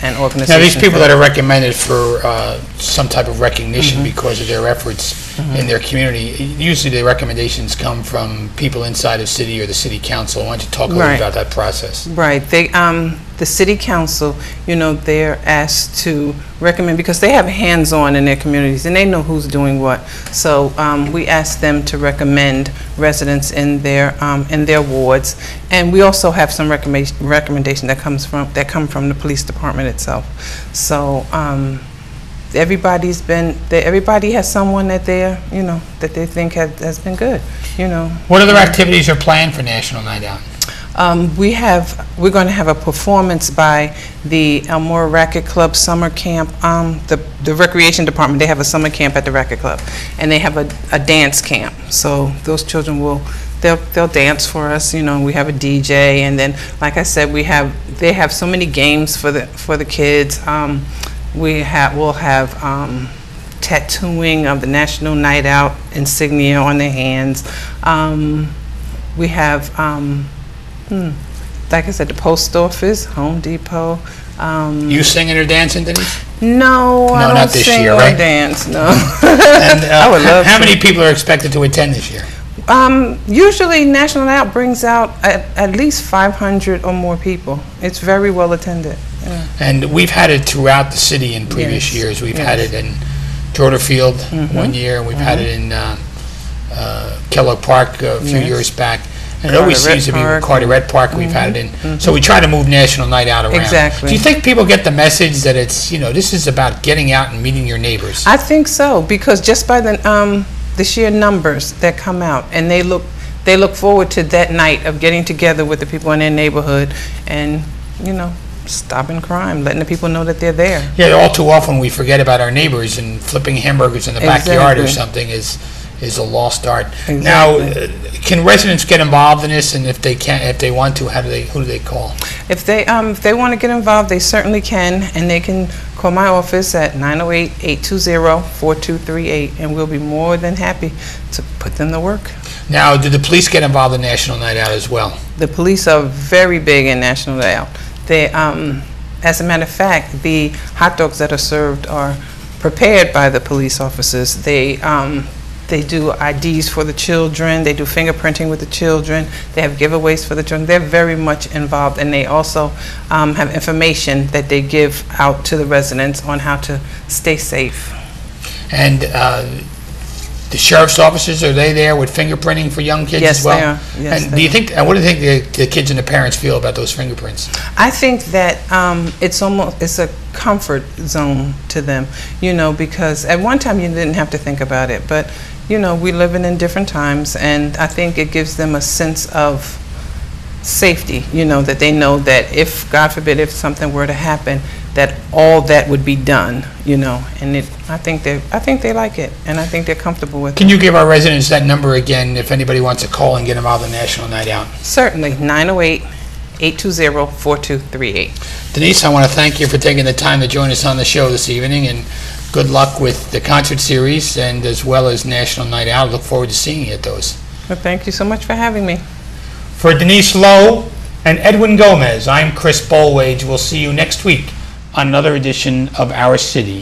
and organizations. Now, these people that are recommended for some type of recognition because of their efforts in their community, usually the recommendations come from people inside of city or the city council. Why don't you talk a little bit about that process? Right. The city council, they're asked to recommend, because they have hands-on in their communities and they know who's doing what. So we ask them to recommend residents in their wards, and we also have some recommendation that come from the police department itself. So everybody has someone that that they think has been good. What other activities are planned for National Night Out? We're going to have a performance by the Elmore Racquet Club summer camp. The recreation department, they have a summer camp at the racquet club, and they have a dance camp. So those children they'll dance for us. We have a DJ, and then, like I said, they have so many games for the kids. We'll have tattooing of the National Night Out insignia on their hands. We have like I said, the post office, Home Depot. You singing or dancing, Denise? No, I don't not this sing year, or right? dance. No. And I would love how to. many people are expected to attend this year? Usually, National Night Out brings out at least 500 or more people. It's very well attended. Yeah. And we've had it throughout the city in previous years. We've had it in Jordanfield one year, and we've had it in Kellogg Park a few years back. And it always seems to be Carteret Park we've had it in. So we try to move National Night Out around. Exactly. Do you think people get the message that it's, this is about getting out and meeting your neighbors? I think so, because just by the sheer numbers that come out, and they look forward to that night of getting together with the people in their neighborhood and, stopping crime, letting the people know that they're there. Yeah, all too often we forget about our neighbors, and flipping hamburgers in the backyard or something is a lost art. Exactly. Now, can residents get involved in this? And if they want to, who do they call? If they want to get involved, they certainly can, and they can call my office at 908-820-4238, and we'll be more than happy to put them to work. Now, do the police get involved in National Night Out as well? The police are very big in National Night Out. They, as a matter of fact, the hot dogs that are served are prepared by the police officers. They do IDs for the children. They do fingerprinting with the children. They have giveaways for the children. They're very much involved, and they also have information that they give out to the residents on how to stay safe. And the sheriff's officers, are they there with fingerprinting for young kids as well? Yes, they are. Yes, and what do you think the kids and the parents feel about those fingerprints? I think that it's a comfort zone to them, because at one time you didn't have to think about it, but we living in different times, and I think it gives them a sense of safety, that they know that if, God forbid, if something were to happen, that all that would be done, and I think they like it, and I think they're comfortable with it. Can you give our residents that number again if anybody wants to call and get involved in National Night Out? Certainly, 908-820-4238. Denise, I want to thank you for taking the time to join us on the show this evening, and good luck with the concert series and as well as National Night Out. Look forward to seeing you at those. Well, thank you so much for having me. For Denise Lowe and Edwin Gomez, I'm Chris Bolwage. We'll see you next week on another edition of Our City